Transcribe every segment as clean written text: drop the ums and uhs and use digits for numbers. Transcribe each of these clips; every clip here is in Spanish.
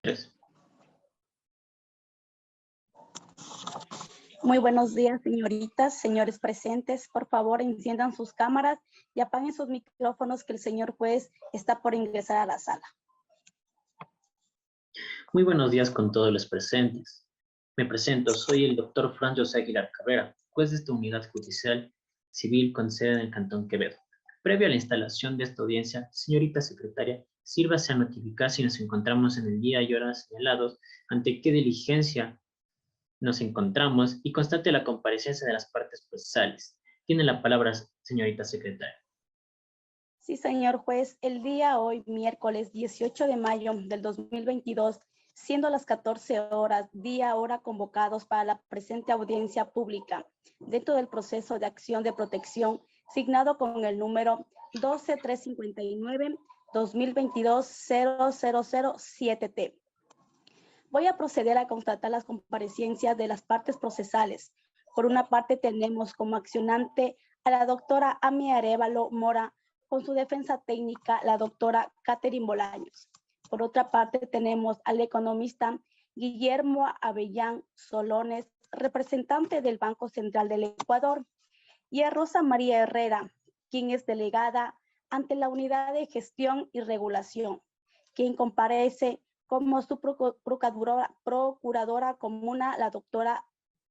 Tres. Muy buenos días, señoritas, señores presentes. Por favor, enciendan sus cámaras y apaguen sus micrófonos, que el señor juez está por ingresar a la sala. Muy buenos días con todos los presentes. Me presento, soy el doctor Fran José Aguilar Cabrera, juez de esta unidad judicial civil con sede en el Cantón Quevedo. Previo a la instalación de esta audiencia, señorita secretaria, sírvase a notificar si nos encontramos en el día y hora señalados, ante qué diligencia nos encontramos y constate la comparecencia de las partes procesales. Tiene la palabra, señorita secretaria. Sí, señor juez, el día hoy, miércoles 18 de mayo del 2022, siendo las 14 horas, día, hora convocados para la presente audiencia pública, dentro del proceso de acción de protección, signado con el número 12359-2022-0007T. Voy a proceder a constatar las comparecencias de las partes procesales. Por una parte, tenemos como accionante a la doctora Ami Arévalo Mora, con su defensa técnica, la doctora Catherine Bolaños. Por otra parte, tenemos al economista Guillermo Avellán Solones, representante del Banco Central del Ecuador, y a Rosa María Herrera, quien es delegada ante la Unidad de Gestión y Regulación, quien comparece como su procuradora comuna, la doctora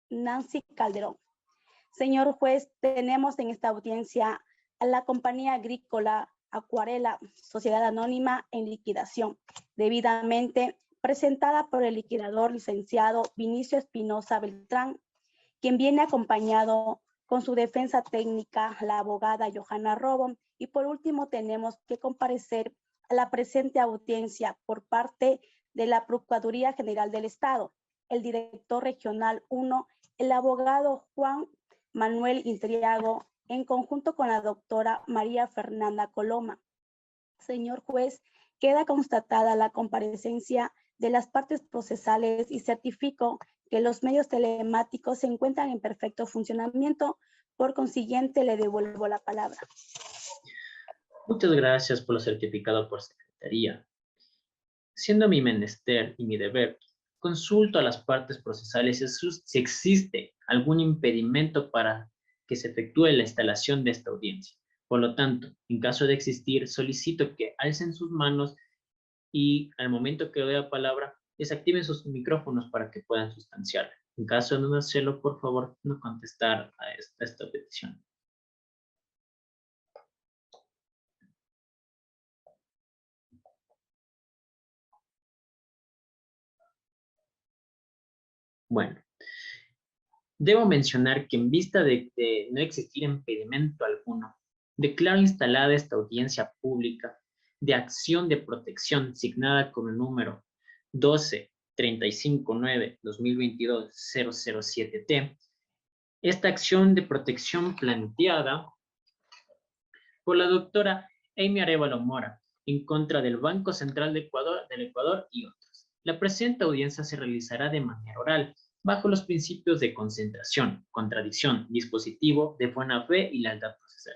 Nancy Calderón. Señor juez, tenemos en esta audiencia a la compañía agrícola Acuarela, Sociedad Anónima en liquidación, debidamente presentada por el liquidador licenciado Vinicio Espinosa Beltrán, quien viene acompañado con su defensa técnica, la abogada Johanna Robo, y por último tenemos que comparecer a la presente audiencia por parte de la Procuraduría General del Estado, el director regional 1, el abogado Juan Manuel Intriago, en conjunto con la doctora María Fernanda Coloma. Señor juez, queda constatada la comparecencia de las partes procesales y certifico que los medios telemáticos se encuentran en perfecto funcionamiento. Por consiguiente, le devuelvo la palabra. Muchas gracias por lo certificado por secretaría. Siendo mi menester y mi deber, consulto a las partes procesales si existe algún impedimento para que se efectúe la instalación de esta audiencia. Por lo tanto, en caso de existir, solicito que alcen sus manos y al momento que le dé la palabra, desactiven sus micrófonos para que puedan sustanciarla. En caso de no hacerlo, por favor, no contestar a esta petición. Bueno, debo mencionar que en vista de no existir impedimento alguno, declaro instalada esta audiencia pública de acción de protección signada con el número 12-359-2022-007T. Esta acción de protección planteada por la doctora Amy Arévalo Mora en contra del Banco Central del Ecuador y otros. La presente audiencia se realizará de manera oral, bajo los principios de concentración, contradicción, dispositivo, de buena fe y lealtad procesal.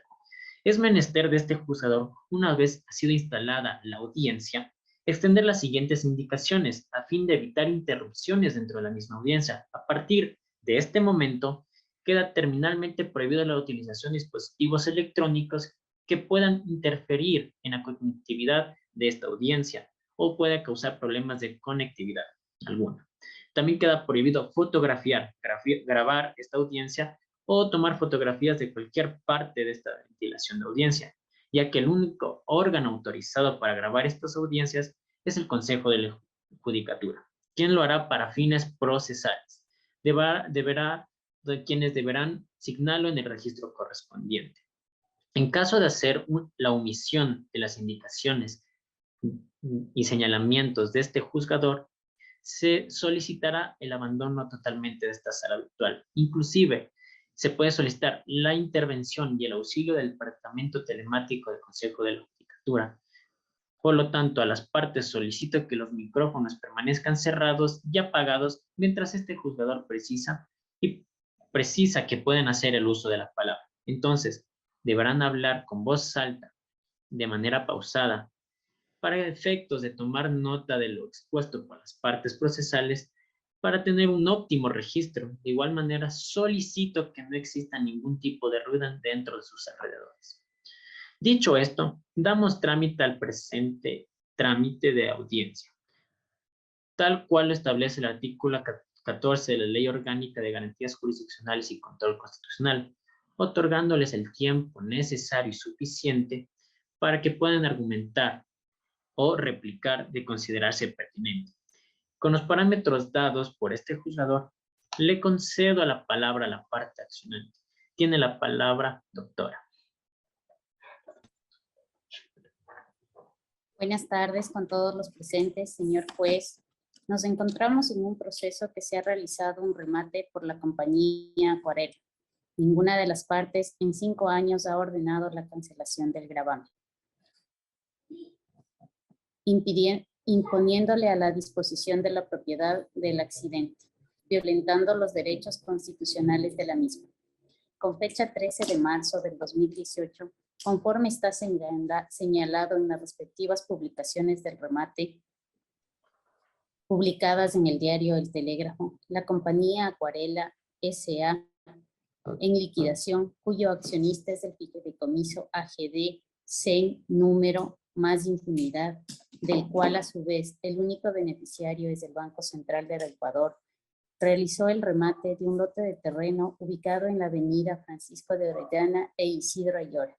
Es menester de este juzgador, una vez ha sido instalada la audiencia, extender las siguientes indicaciones a fin de evitar interrupciones dentro de la misma audiencia. A partir de este momento, queda terminalmente prohibida la utilización de dispositivos electrónicos que puedan interferir en la conectividad de esta audiencia o pueda causar problemas de conectividad alguna. También queda prohibido fotografiar, grabar esta audiencia o tomar fotografías de cualquier parte de esta ventilación de audiencia, ya que el único órgano autorizado para grabar estas audiencias es el Consejo de la Judicatura, quien lo hará para fines procesales. Quienes deberán signarlo en el registro correspondiente. En caso de hacer la omisión de las indicaciones y señalamientos de este juzgador, se solicitará el abandono totalmente de esta sala virtual. Inclusive, se puede solicitar la intervención y el auxilio del departamento telemático del Consejo de la Judicatura. Por lo tanto, a las partes solicito que los micrófonos permanezcan cerrados y apagados mientras este juzgador precisa que pueden hacer el uso de la palabra. Entonces, deberán hablar con voz alta, de manera pausada, para efectos de tomar nota de lo expuesto por las partes procesales para tener un óptimo registro. De igual manera, solicito que no exista ningún tipo de ruido dentro de sus alrededores. Dicho esto, damos trámite al presente trámite de audiencia, tal cual lo establece el artículo 14 de la Ley Orgánica de Garantías Jurisdiccionales y Control Constitucional, otorgándoles el tiempo necesario y suficiente para que puedan argumentar o replicar de considerarse pertinente. Con los parámetros dados por este juzgador, le concedo la palabra a la parte accionante. Tiene la palabra, doctora. Buenas tardes con todos los presentes, señor juez. Nos encontramos en un proceso que se ha realizado un remate por la compañía Acuarela. Ninguna de las partes en 5 años ha ordenado la cancelación del gravamen, imponiéndole a la disposición de la propiedad del accidente, violentando los derechos constitucionales de la misma. Con fecha 13 de marzo del 2018, conforme está señalado en las respectivas publicaciones del remate, publicadas en el diario El Telégrafo, la compañía Acuarela S.A. en liquidación, cuyo accionista es el fideicomiso AGD, CEN, número más impunidad, del cual a su vez el único beneficiario es el Banco Central del Ecuador, realizó el remate de un lote de terreno ubicado en la avenida Francisco de Orellana e Isidro Ayora,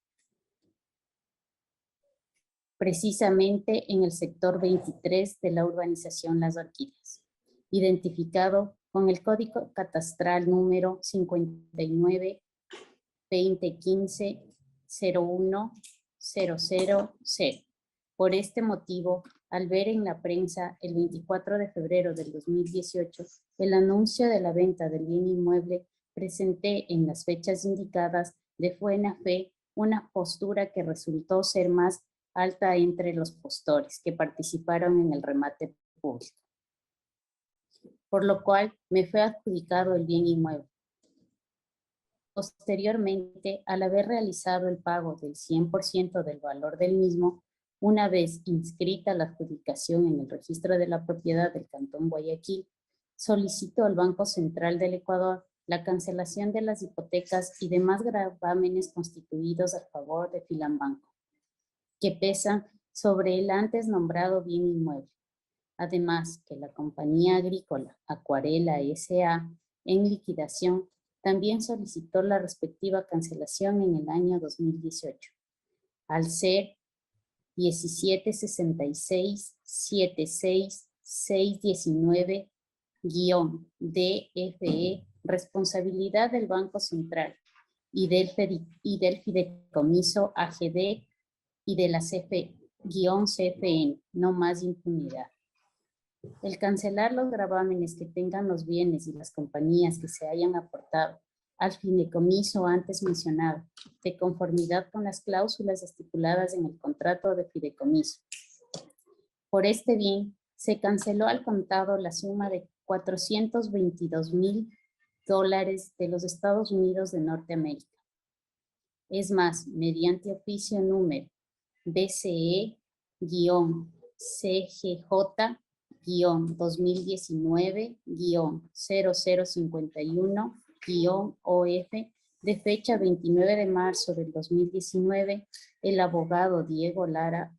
precisamente en el sector 23 de la urbanización Las Orquídeas, identificado con el código catastral número 59-2015-01-000. Por este motivo, al ver en la prensa el 24 de febrero del 2018 el anuncio de la venta del bien inmueble, presenté en las fechas indicadas de buena fe una postura que resultó ser más alta entre los postores que participaron en el remate público, por lo cual me fue adjudicado el bien inmueble. Posteriormente, al haber realizado el pago del 100% del valor del mismo, una vez inscrita la adjudicación en el registro de la propiedad del Cantón Guayaquil, solicitó al Banco Central del Ecuador la cancelación de las hipotecas y demás gravámenes constituidos a favor de Filambanco, que pesan sobre el antes nombrado bien inmueble. Además, que la compañía agrícola Acuarela S.A. en liquidación también solicitó la respectiva cancelación en el año 2018, al ser 17-66-76-619-DFE, responsabilidad del Banco Central y del fideicomiso AGD y de la CFE-CFN, no más impunidad. El cancelar los gravámenes que tengan los bienes y las compañías que se hayan aportado al fideicomiso antes mencionado, de conformidad con las cláusulas estipuladas en el contrato de fideicomiso. Por este bien, se canceló al contado la suma de $422,000 de los Estados Unidos de Norteamérica. Es más, mediante oficio número BCE-CJ-2019-0051-OF de fecha 29 de marzo del 2019, el abogado Diego Lara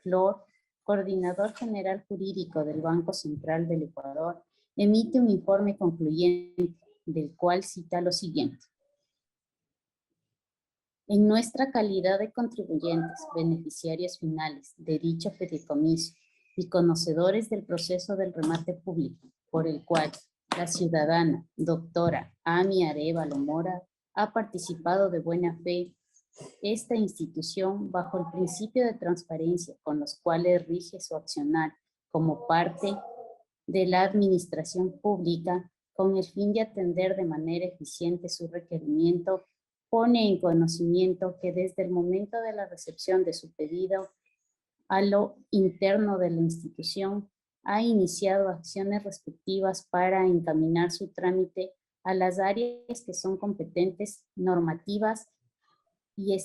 Flor, coordinador general jurídico del Banco Central del Ecuador, emite un informe concluyente del cual cita lo siguiente. En nuestra calidad de contribuyentes, beneficiarios finales de dicho fideicomiso y conocedores del proceso del remate público, por el cual la ciudadana doctora Amy Arévalo Mora ha participado de buena fe, esta institución, bajo el principio de transparencia con los cuales rige su accionar como parte de la administración pública, con el fin de atender de manera eficiente su requerimiento, pone en conocimiento que desde el momento de la recepción de su pedido a lo interno de la institución ha iniciado acciones respectivas para encaminar su trámite a las áreas que son competentes normativas y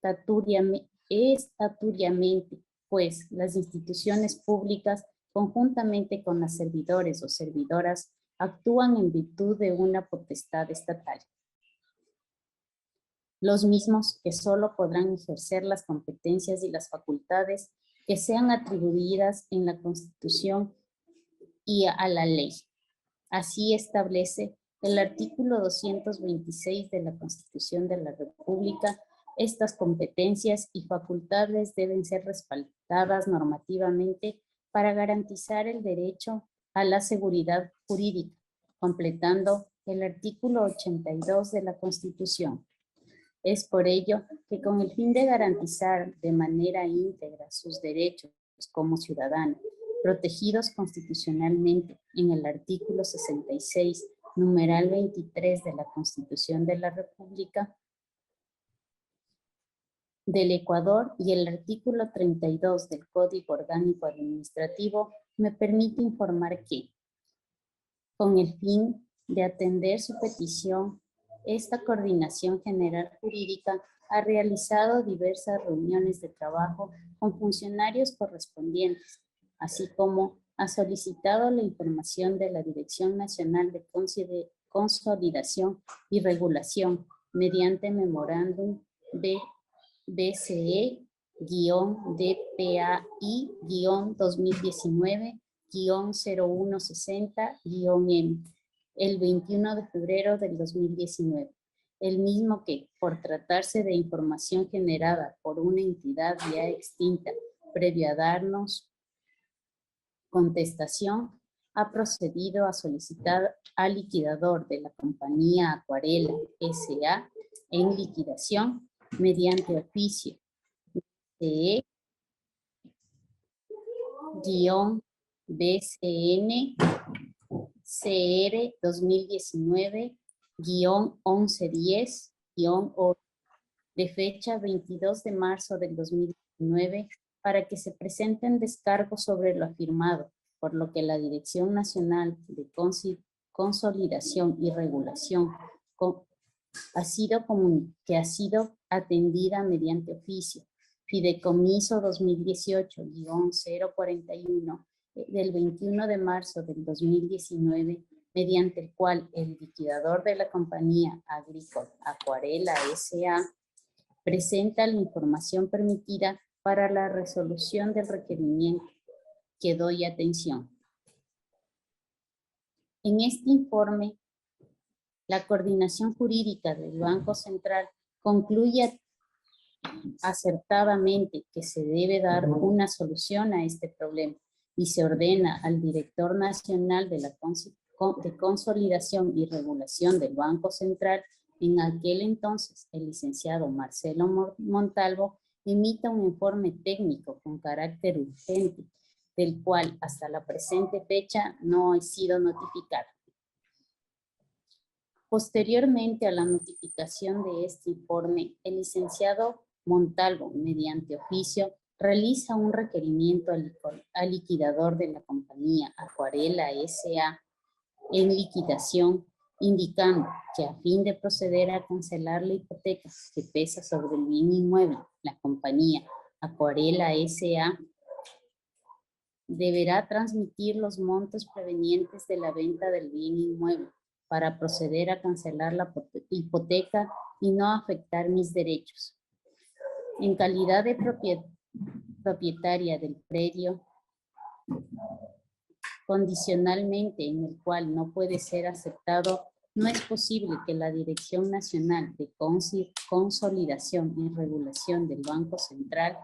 estatutariamente pues las instituciones públicas, conjuntamente con las servidores o servidoras, actúan en virtud de una potestad estatal. Los mismos que solo podrán ejercer las competencias y las facultades que sean atribuidas en la Constitución y a la ley. Así establece el artículo 226 de la Constitución de la República. Estas competencias y facultades deben ser respaldadas normativamente para garantizar el derecho a la seguridad jurídica, completando el artículo 82 de la Constitución. Es por ello que con el fin de garantizar de manera íntegra sus derechos como ciudadanos, protegidos constitucionalmente en el artículo 66, numeral 23 de la Constitución de la República del Ecuador y el artículo 32 del Código Orgánico Administrativo, me permite informar que, con el fin de atender su petición, esta Coordinación General Jurídica ha realizado diversas reuniones de trabajo con funcionarios correspondientes, así como ha solicitado la información de la Dirección Nacional de Consolidación y Regulación mediante memorándum de BCE-DPAI-2019-0160-M el 21 de febrero del 2019, el mismo que, por tratarse de información generada por una entidad ya extinta previo a darnos contestación, ha procedido a solicitar al liquidador de la compañía Acuarela S.A. en liquidación mediante oficio CE-BCN CR 2019-1110-8 de fecha 22 de marzo del 2019 para que se presenten descargos sobre lo afirmado, por lo que la Dirección Nacional de Consolidación y Regulación ha sido atendida mediante oficio Fideicomiso 2018-041 del 21 de marzo del 2019, mediante el cual el liquidador de la compañía agrícola Acuarela S.A. presenta la información permitida para la resolución del requerimiento que doy atención. En este informe, la Coordinación Jurídica del Banco Central concluye acertadamente que se debe dar una solución a este problema y se ordena al Director Nacional de Consolidación y Regulación del Banco Central, en aquel entonces el licenciado Marcelo Montalvo, emita un informe técnico con carácter urgente, del cual hasta la presente fecha no he sido notificado. Posteriormente a la notificación de este informe, el licenciado Montalvo, mediante oficio, realiza un requerimiento al liquidador de la compañía Acuarela S.A. en liquidación, indicando que a fin de proceder a cancelar la hipoteca que pesa sobre el bien inmueble, la compañía Acuarela S.A. deberá transmitir los montos provenientes de la venta del bien inmueble para proceder a cancelar la hipoteca y no afectar mis derechos. En calidad de propietaria del predio, condicionalmente en el cual no puede ser aceptado, no es posible que la Dirección Nacional de Consolidación y Regulación del Banco Central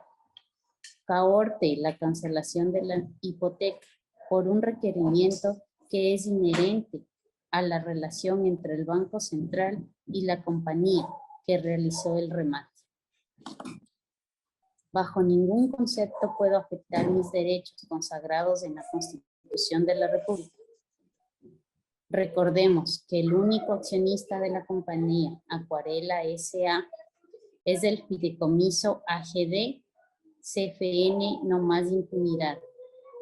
cohorte la cancelación de la hipoteca por un requerimiento que es inherente a la relación entre el Banco Central y la compañía que realizó el remate. Bajo ningún concepto puedo afectar mis derechos consagrados en la Constitución de la República. Recordemos que el único accionista de la compañía Acuarela S.A. es el Fideicomiso AGD CFN No Más Impunidad,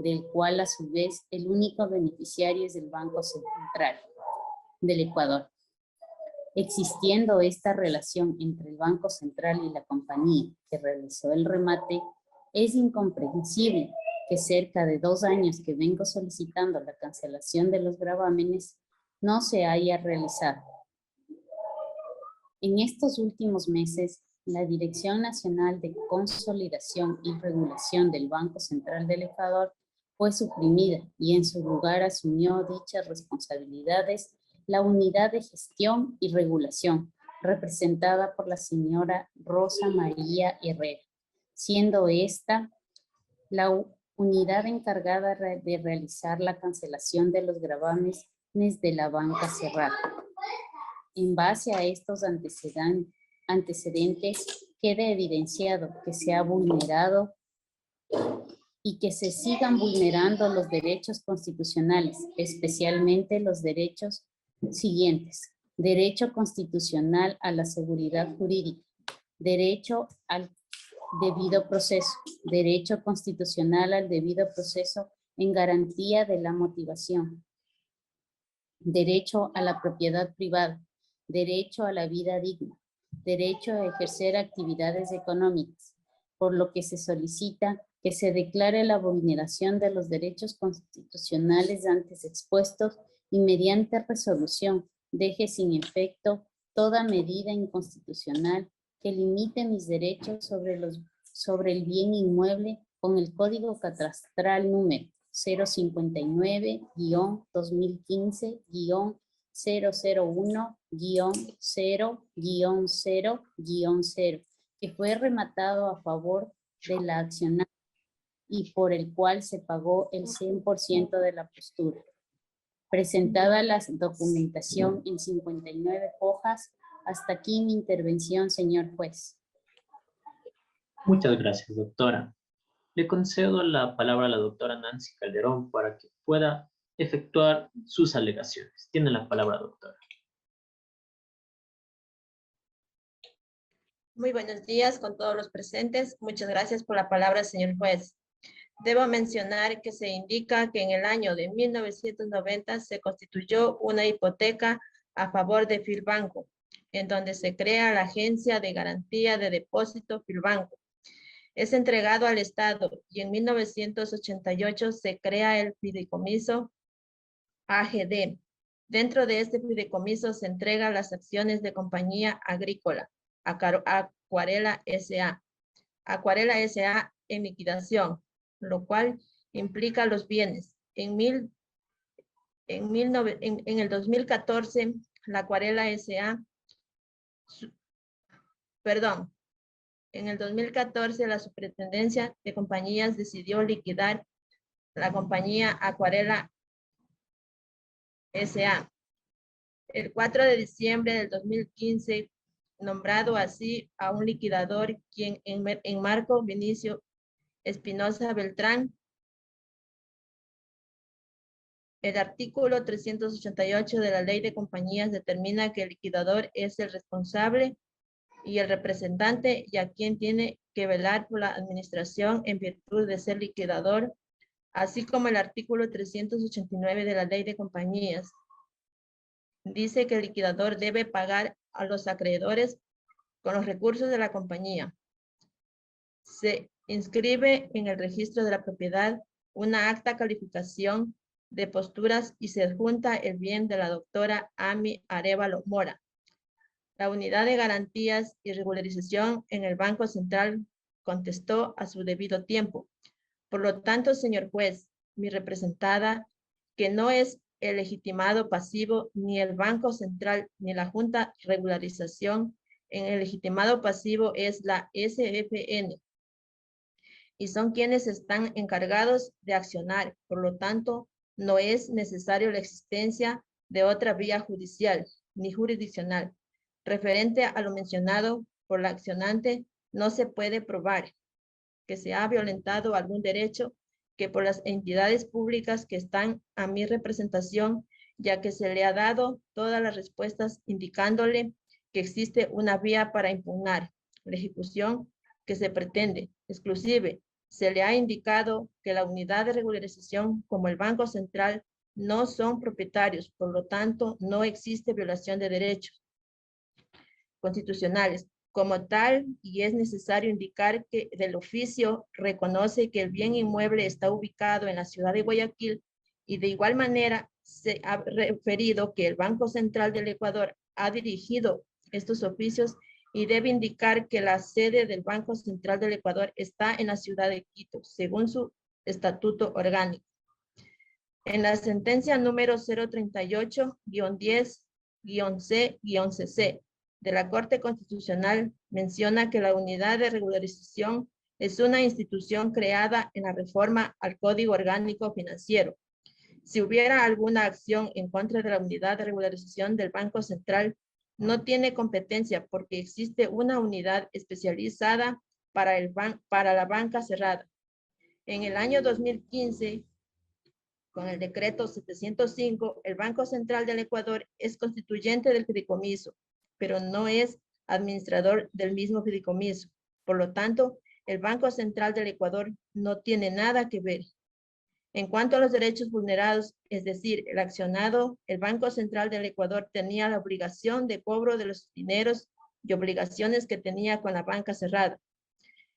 del cual a su vez el único beneficiario es el Banco Central del Ecuador. Existiendo esta relación entre el Banco Central y la compañía que realizó el remate, Es incomprensible que cerca de 2 años que vengo solicitando la cancelación de los gravámenes no se haya realizado. En estos últimos meses, la Dirección Nacional de Consolidación y Regulación del Banco Central del Ecuador fue suprimida y en su lugar asumió dichas responsabilidades la Unidad de Gestión y Regulación, representada por la señora Rosa María Herrera, siendo esta la unidad encargada de realizar la cancelación de los gravámenes de la banca cerrada. En base a estos antecedentes, queda evidenciado que se ha vulnerado y que se sigan vulnerando los derechos constitucionales, especialmente los derechos siguientes: derecho constitucional a la seguridad jurídica, derecho al debido proceso, derecho constitucional al debido proceso en garantía de la motivación, derecho a la propiedad privada, derecho a la vida digna, derecho a ejercer actividades económicas, por lo que se solicita que se declare la vulneración de los derechos constitucionales antes expuestos y mediante resolución deje sin efecto toda medida inconstitucional que limite mis derechos sobre el bien inmueble con el Código Catastral número 059-2015-001-0-0, que fue rematado a favor de la accionaria y por el cual se pagó el 100% de la postura. Presentada la documentación en 59 hojas, hasta aquí mi intervención, señor juez. Muchas gracias, doctora. Le concedo la palabra a la doctora Nancy Calderón para que pueda efectuar sus alegaciones. Tiene la palabra, doctora. Muy buenos días con todos los presentes. Muchas gracias por la palabra, señor juez. Debo mencionar que se indica que en el año de 1990 se constituyó una hipoteca a favor de Filbanco, en donde se crea la Agencia de Garantía de Depósito Filbanco. Es entregado al Estado y en 1988 se crea el fideicomiso AGD. Dentro de este fideicomiso se entregan las acciones de Compañía Agrícola, Acuarela S.A. Acuarela S.A. en liquidación, lo cual implica los bienes. En el 2014, la Acuarela S.A. En el 2014, la Superintendencia de Compañías decidió liquidar la compañía Acuarela S.A. El 4 de diciembre del 2015, nombrado así a un liquidador, quien en Marco Vinicio Espinosa Beltrán. El artículo 388 de la Ley de Compañías determina que el liquidador es el responsable y el representante y a quien tiene que velar por la administración en virtud de ser liquidador, así como el artículo 389 de la Ley de Compañías. Dice que el liquidador debe pagar a los acreedores con los recursos de la compañía. Se inscribe en el registro de la propiedad una acta calificación de posturas y se adjunta el bien de la doctora Amy Arévalo Mora. La unidad de garantías y regularización en el Banco Central contestó a su debido tiempo. Por lo tanto, señor juez, mi representada, que no es el legitimado pasivo, ni el Banco Central, ni la Junta de Regularización, en el legitimado pasivo es la SFN, y son quienes están encargados de accionar. Por lo tanto, no es necesario la existencia de otra vía judicial ni jurisdiccional. Referente a lo mencionado por la accionante, no se puede probar que se ha violentado algún derecho que por las entidades públicas que están a mi representación, ya que se le ha dado todas las respuestas indicándole que existe una vía para impugnar la ejecución que se pretende. Exclusive, se le ha indicado que la unidad de regularización como el Banco Central no son propietarios, por lo tanto, no existe violación de derechos constitucionales. como tal, y es necesario indicar que del oficio reconoce que el bien inmueble está ubicado en la ciudad de Guayaquil y de igual manera se ha referido que el Banco Central del Ecuador ha dirigido estos oficios y debe indicar que la sede del Banco Central del Ecuador está en la ciudad de Quito, según su estatuto orgánico. En la sentencia número 038-10-C-CC de la Corte Constitucional menciona que la unidad de regularización es una institución creada en la reforma al Código Orgánico Financiero. Si hubiera alguna acción en contra de la unidad de regularización del Banco Central, no tiene competencia porque existe una unidad especializada para la banca cerrada. En el año 2015, con el decreto 705, el Banco Central del Ecuador es constituyente del fideicomiso, pero no es administrador del mismo fideicomiso. Por lo tanto, el Banco Central del Ecuador no tiene nada que ver. En cuanto a los derechos vulnerados, es decir, el accionado, el Banco Central del Ecuador tenía la obligación de cobro de los dineros y obligaciones que tenía con la banca cerrada.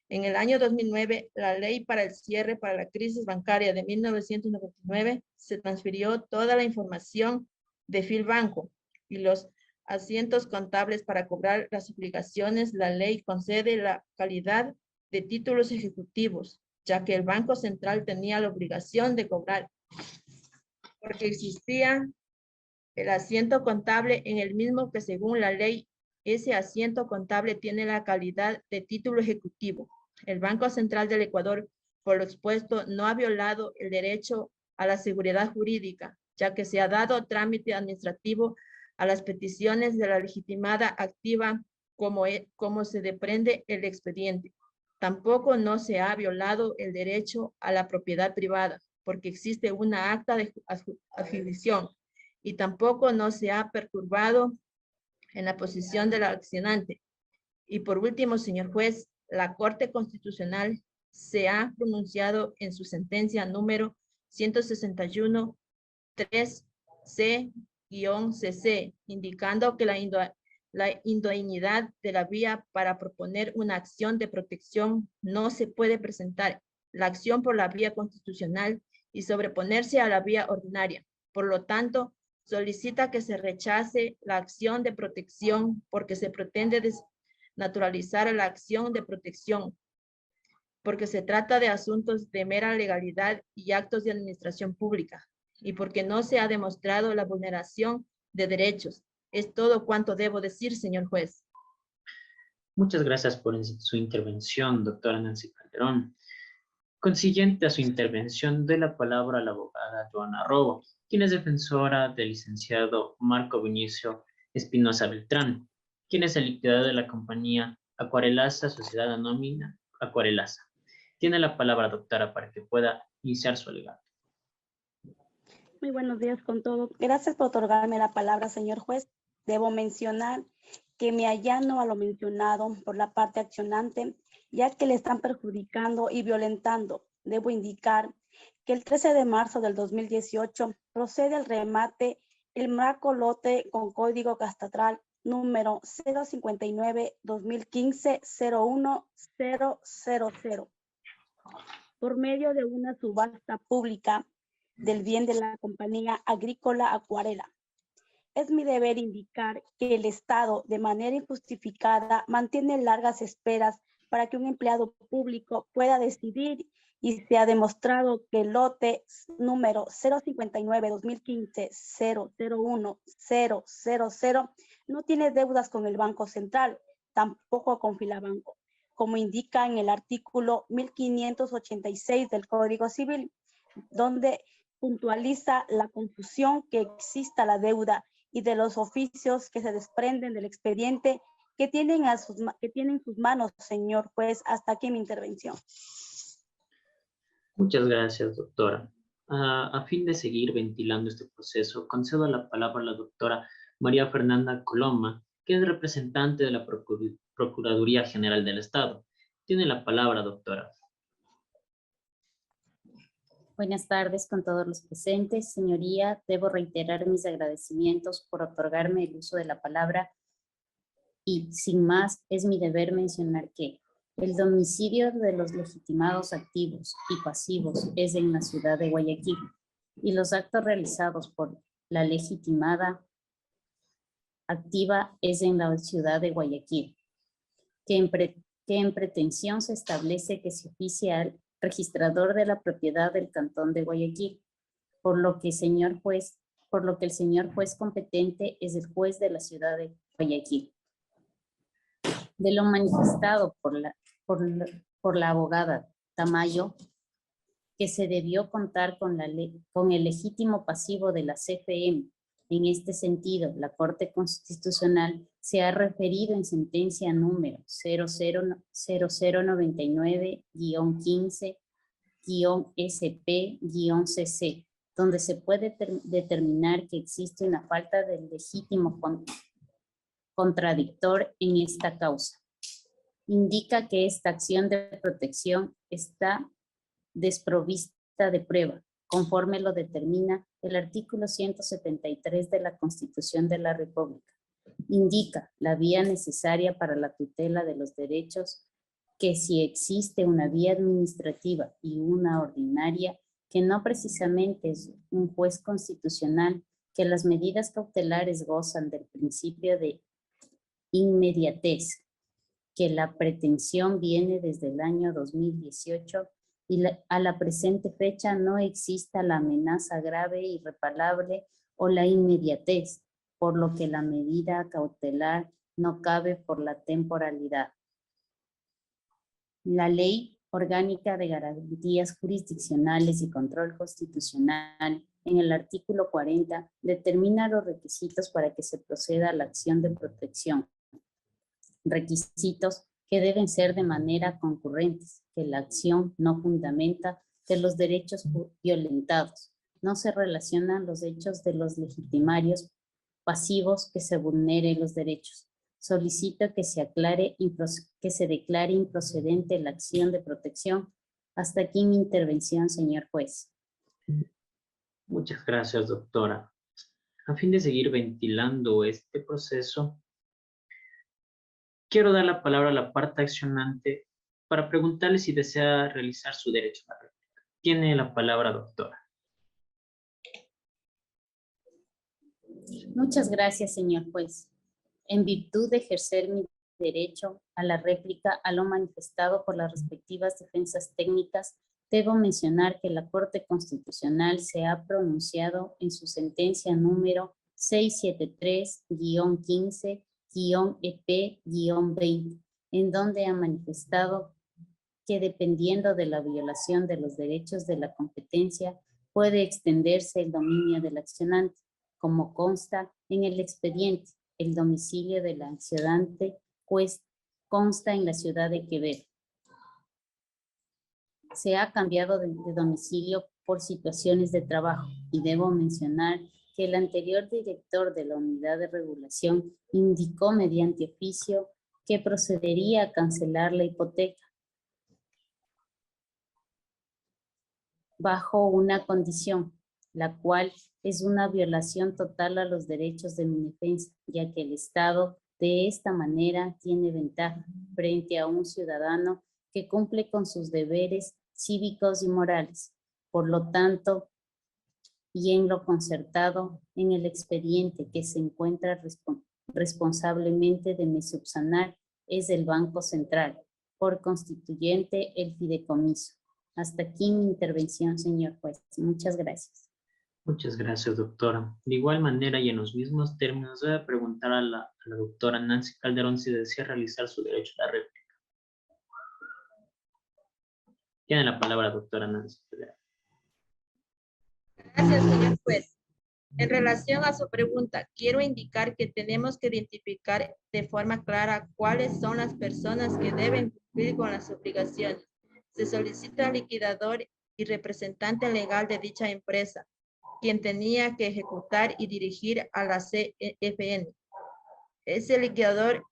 En el año 2009, la ley para el cierre para la crisis bancaria de 1999 se transfirió toda la información de Filbanco y los asientos contables para cobrar las obligaciones. La ley concede la calidad de títulos ejecutivos, ya que el Banco Central tenía la obligación de cobrar, porque existía el asiento contable en el mismo que según la ley, ese asiento contable tiene la calidad de título ejecutivo. El Banco Central del Ecuador, por lo expuesto, no ha violado el derecho a la seguridad jurídica, ya que se ha dado trámite administrativo a las peticiones de la legitimada activa como se desprende el expediente. Tampoco no se ha violado el derecho a la propiedad privada, porque existe una acta de adjudicación, y tampoco no se ha perturbado en la posición del accionante. Y por último, señor juez, la Corte Constitucional se ha pronunciado en su sentencia número 161-3C-CC, indicando que la idoneidad de la vía para proponer una acción de protección no se puede presentar la acción por la vía constitucional y sobreponerse a la vía ordinaria. Por lo tanto, solicita que se rechace la acción de protección porque se pretende desnaturalizar la acción de protección, porque se trata de asuntos de mera legalidad y actos de administración pública, y porque no se ha demostrado la vulneración de derechos. Es todo cuanto debo decir, señor juez. Muchas gracias por su intervención, doctora Nancy Calderón. Consiguiente a su intervención, doy la palabra a la abogada Joana Robo, quien es defensora del licenciado Marco Vinicio Espinosa Beltrán, quien es el liquidador de la compañía Acuarelasa, Sociedad Anónima Acuarelasa. Tiene la palabra, doctora, para que pueda iniciar su alegato. Muy buenos días con todo. Gracias por otorgarme la palabra, señor juez. Debo mencionar que me allano a lo mencionado por la parte accionante, ya que le están perjudicando y violentando. Debo indicar que el 13 de marzo del 2018 procede el remate el marco lote con código catastral número 059-2015-01000 por medio de una subasta pública del bien de la compañía agrícola Acuarela. Es mi deber indicar que el Estado, de manera injustificada, mantiene largas esperas para que un empleado público pueda decidir, y se ha demostrado que el lote número 059-2015-001-000 no tiene deudas con el Banco Central, tampoco con Filabanco, como indica en el artículo 1586 del Código Civil, donde puntualiza la confusión que exista la deuda y de los oficios que se desprenden del expediente que tienen en sus manos, señor juez. Hasta aquí mi intervención. Muchas gracias, doctora. A fin de seguir ventilando este proceso, concedo la palabra a la doctora María Fernanda Coloma, que es representante de la Procuraduría General del Estado. Tiene la palabra, doctora. Buenas tardes con todos los presentes. Señoría, debo reiterar mis agradecimientos por otorgarme el uso de la palabra Y, sin más, es mi deber mencionar que el domicilio de los legitimados activos y pasivos es en la ciudad de Guayaquil y los actos realizados por la legitimada activa es en la ciudad de Guayaquil, que en pretensión se establece que se oficia al registrador de la propiedad del Cantón de Guayaquil, por lo que el señor juez competente es el juez de la ciudad de Guayaquil. De lo manifestado por la abogada Tamayo, que se debió contar con el legítimo pasivo de la CFM. En este sentido, la Corte Constitucional se ha referido en sentencia número 0099-15-SP-CC, donde se puede determinar que existe una falta de legítimo contradictor en esta causa. Indica que esta acción de protección está desprovista de prueba, conforme lo determina el artículo 173 de la Constitución de la República. Indica la vía necesaria para la tutela de los derechos, que si existe una vía administrativa y una ordinaria, que no precisamente es un juez constitucional, que las medidas cautelares gozan del principio de inmediatez, que la pretensión viene desde el año 2018 y a la presente fecha no exista la amenaza grave, irreparable o la inmediatez, por lo que la medida cautelar no cabe por la temporalidad. La Ley Orgánica de Garantías Jurisdiccionales y Control Constitucional, en el artículo 40, determina los requisitos para que se proceda a la acción de protección. Requisitos que deben ser de manera concurrentes, que la acción no fundamenta que los derechos violentados, no se relacionan los hechos de los legitimarios pasivos que se vulneren los derechos. Solicito que se declare improcedente la acción de protección. Hasta aquí mi intervención, señor juez. Muchas gracias, doctora. A fin de seguir ventilando este proceso, quiero dar la palabra a la parte accionante para preguntarle si desea realizar su derecho a la réplica. Tiene la palabra, doctora. Muchas gracias, señor juez. En virtud de ejercer mi derecho a la réplica a lo manifestado por las respectivas defensas técnicas, debo mencionar que la Corte Constitucional se ha pronunciado en su sentencia número 673-15-EP-20, en donde ha manifestado que dependiendo de la violación de los derechos de la competencia, puede extenderse el dominio del accionante, como consta en el expediente. El domicilio del accionante consta en la ciudad de Quevedo. Se ha cambiado de domicilio por situaciones de trabajo y debo mencionar que el anterior director de la unidad de regulación indicó mediante oficio que procedería a cancelar la hipoteca bajo una condición, la cual es una violación total a los derechos de mi defensa, ya que el Estado de esta manera tiene ventaja frente a un ciudadano que cumple con sus deberes cívicos y morales. Por lo tanto, y en lo concertado en el expediente que se encuentra responsablemente de mi subsanar es el Banco Central, por constituyente el fideicomiso. Hasta aquí mi intervención, señor juez. Muchas gracias. Muchas gracias, doctora. De igual manera y en los mismos términos, voy a preguntar a la doctora Nancy Calderón si desea realizar su derecho a la réplica. Tiene la palabra, doctora Nancy Calderón. Gracias, señor juez. En relación a su pregunta, quiero indicar que tenemos que identificar de forma clara cuáles son las personas que deben cumplir con las obligaciones. Se solicita al liquidador y representante legal de dicha empresa, quien tenía que ejecutar y dirigir a la CFN. Ese liquidador,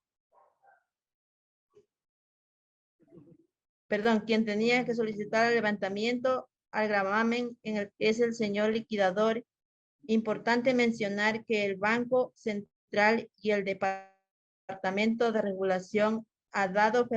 quien tenía que solicitar el levantamiento al gravamen es el señor liquidador. Importante mencionar que el Banco Central y el Departamento Departamento de Regulación ha dado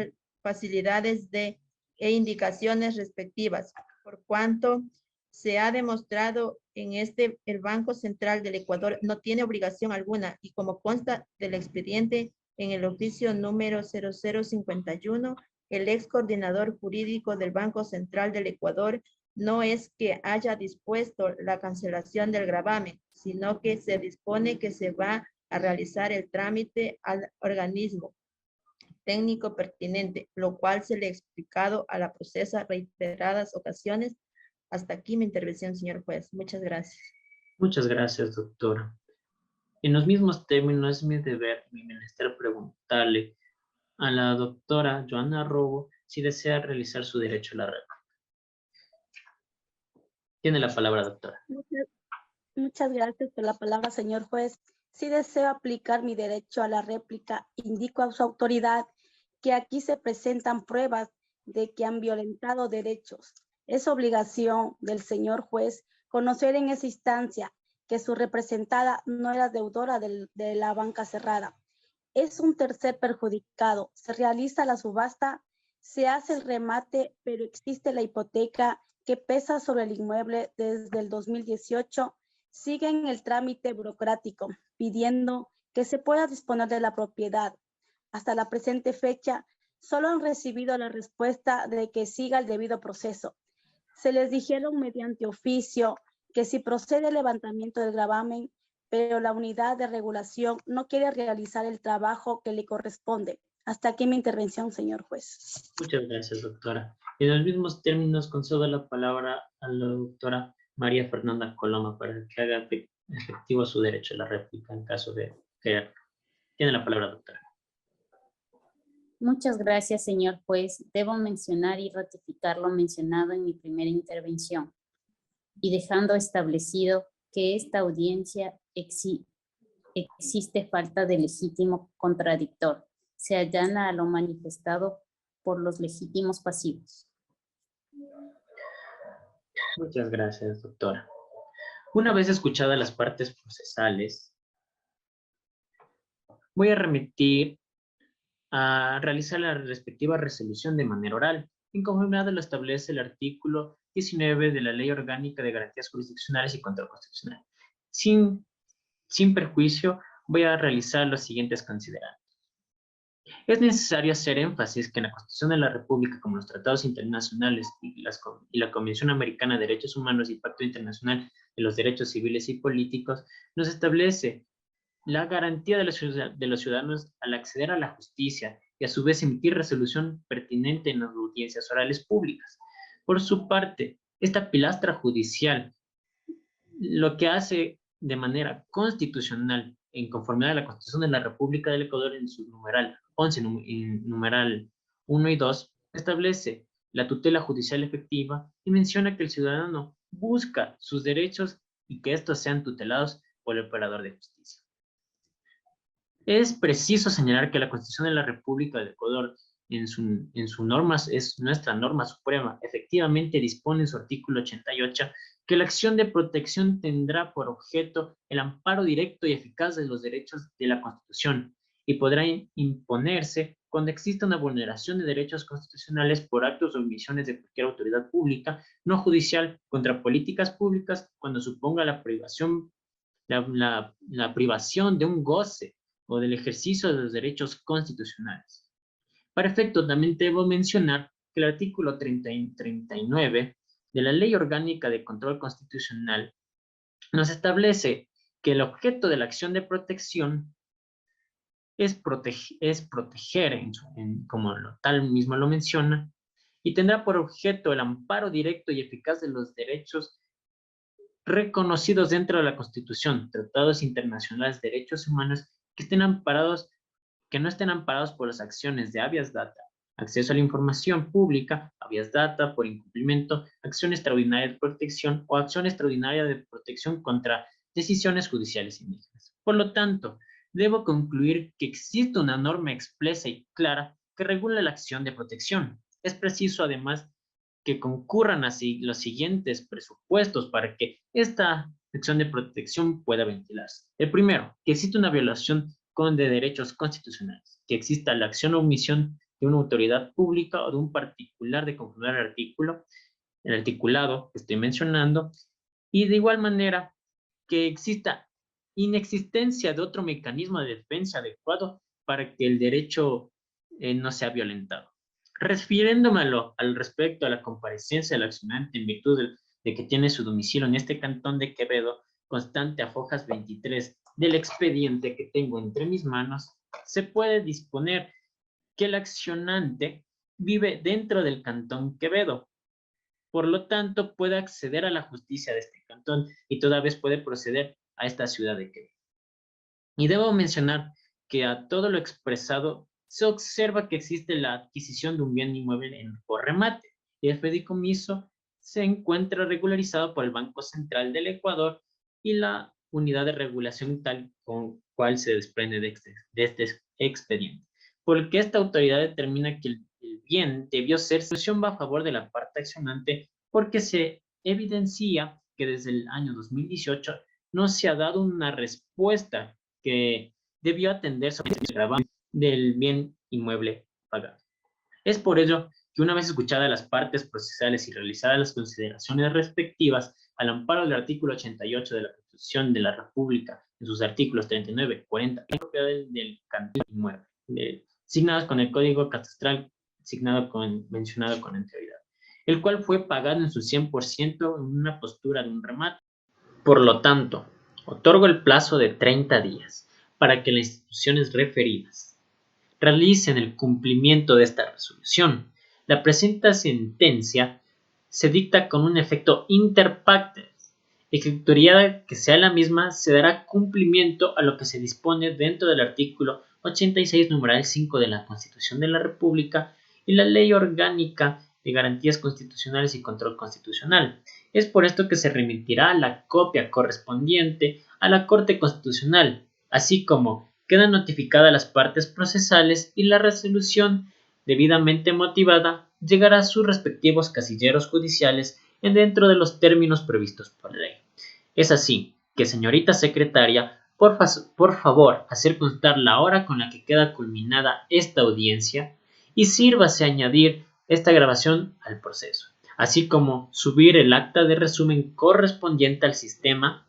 facilidades e indicaciones respectivas, por cuanto se ha demostrado el Banco Central del Ecuador no tiene obligación alguna y como consta del expediente en el oficio número 0051, el ex coordinador jurídico del Banco Central del Ecuador no es que haya dispuesto la cancelación del gravamen, sino que se dispone que se va a realizar el trámite al organismo técnico pertinente, lo cual se le ha explicado a la procesa reiteradas ocasiones. Hasta aquí mi intervención, señor juez. Muchas gracias. Muchas gracias, doctora. En los mismos términos, es mi deber, mi menester preguntarle a la doctora Joana Robo si desea realizar su derecho a la réplica. Tiene la palabra, doctora. Muchas gracias por la palabra, señor juez. Si deseo aplicar mi derecho a la réplica, indico a su autoridad que aquí se presentan pruebas de que han violentado derechos. Es obligación del señor juez conocer en esa instancia que su representada no era deudora de la banca cerrada. Es un tercer perjudicado. Se realiza la subasta, se hace el remate, pero existe la hipoteca que pesa sobre el inmueble desde el 2018. Siguen el trámite burocrático, pidiendo que se pueda disponer de la propiedad. Hasta la presente fecha, solo han recibido la respuesta de que siga el debido proceso. Se les dijeron mediante oficio que si procede el levantamiento del gravamen, pero la unidad de regulación no quiere realizar el trabajo que le corresponde. Hasta aquí mi intervención, señor juez. Muchas gracias, doctora. En los mismos términos, concedo la palabra a la doctora María Fernanda Coloma para que haga efectivo su derecho a la réplica en caso de querer. Tiene la palabra, doctora. Muchas gracias, señor juez. Debo mencionar y ratificar lo mencionado en mi primera intervención y dejando establecido que esta audiencia existe falta de legítimo contradictor. Se allana a lo manifestado por los legítimos pasivos. Muchas gracias, doctora. Una vez escuchadas las partes procesales, voy a remitir a realizar la respectiva resolución de manera oral, en conformidad de lo establece el artículo 19 de la Ley Orgánica de Garantías Jurisdiccionales y Control Constitucional. Sin perjuicio, voy a realizar los siguientes considerandos. Es necesario hacer énfasis que en la Constitución de la República, como los tratados internacionales y la Convención Americana de Derechos Humanos y Pacto Internacional de los Derechos Civiles y Políticos, nos establece la garantía de los ciudadanos al acceder a la justicia y a su vez emitir resolución pertinente en las audiencias orales públicas. Por su parte, esta pilastra judicial lo que hace de manera constitucional, en conformidad a la Constitución de la República del Ecuador en su numeral 11, en numeral 1 y 2, establece la tutela judicial efectiva y menciona que el ciudadano busca sus derechos y que estos sean tutelados por el operador de justicia. Es preciso señalar que la Constitución de la República del Ecuador, en su norma, es nuestra norma suprema, efectivamente dispone en su artículo 88 que la acción de protección tendrá por objeto el amparo directo y eficaz de los derechos de la Constitución y podrá imponerse cuando exista una vulneración de derechos constitucionales por actos o omisiones de cualquier autoridad pública, no judicial, contra políticas públicas, cuando suponga la privación de un goce o del ejercicio de los derechos constitucionales. Para efecto, también debo mencionar que el artículo 39 de la Ley Orgánica de Control Constitucional nos establece que el objeto de la acción de protección es proteger, como tal mismo lo menciona, y tendrá por objeto el amparo directo y eficaz de los derechos reconocidos dentro de la Constitución, tratados internacionales de derechos humanos que no estén amparados por las acciones de habeas data, acceso a la información pública, habeas data por incumplimiento, acción extraordinaria de protección o acción extraordinaria de protección contra decisiones judiciales indígenas. Por lo tanto, debo concluir que existe una norma expresa y clara que regula la acción de protección. Es preciso, además, que concurran así los siguientes presupuestos para que esta acción de protección pueda ventilarse. El primero, que existe una violación con de derechos constitucionales, que exista la acción o omisión de una autoridad pública o de un particular de conformar el articulado que estoy mencionando, y de igual manera que exista inexistencia de otro mecanismo de defensa adecuado para que el derecho no sea violentado. Refiriéndome al respecto a la comparecencia del accionante en virtud de que tiene su domicilio en este cantón de Quevedo, constante a hojas 23 del expediente que tengo entre mis manos, se puede disponer que el accionante vive dentro del cantón Quevedo. Por lo tanto, puede acceder a la justicia de este cantón y toda vez puede proceder a esta ciudad de Quevedo. Y debo mencionar que a todo lo expresado se observa que existe la adquisición de un bien inmueble por remate y el fideicomiso se encuentra regularizado por el Banco Central del Ecuador y la unidad de regulación tal con cual se desprende de este expediente. Porque esta autoridad determina que el bien debió ser solución a favor de la parte accionante porque se evidencia que desde el año 2018 no se ha dado una respuesta que debió atender sobre el gravamen del bien inmueble pagado. Es por ello que una vez escuchadas las partes procesales y realizadas las consideraciones respectivas al amparo del artículo 88 de la Constitución de la República en sus artículos 39, 40 y propiedad del cantón inmueble, signados con el código catastral mencionado con anterioridad, el cual fue pagado en su 100% en una postura de un remate. Por lo tanto, otorgo el plazo de 30 días para que las instituciones referidas realicen el cumplimiento de esta resolución. La presente sentencia se dicta con un efecto inter partes, ejecutoriada que sea la misma, se dará cumplimiento a lo que se dispone dentro del artículo 86, numeral 5 de la Constitución de la República y la Ley Orgánica de Garantías Constitucionales y Control Constitucional. Es por esto que se remitirá la copia correspondiente a la Corte Constitucional, así como quedan notificadas las partes procesales y la resolución debidamente motivada llegará a sus respectivos casilleros judiciales dentro de los términos previstos por ley. Es así que, señorita secretaria, por favor, hacer constar la hora con la que queda culminada esta audiencia y sírvase a añadir esta grabación al proceso, así como subir el acta de resumen correspondiente al sistema.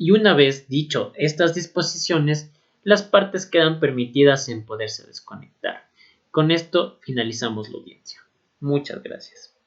Y una vez dicho estas disposiciones, las partes quedan permitidas en poderse desconectar. Con esto finalizamos la audiencia. Muchas gracias.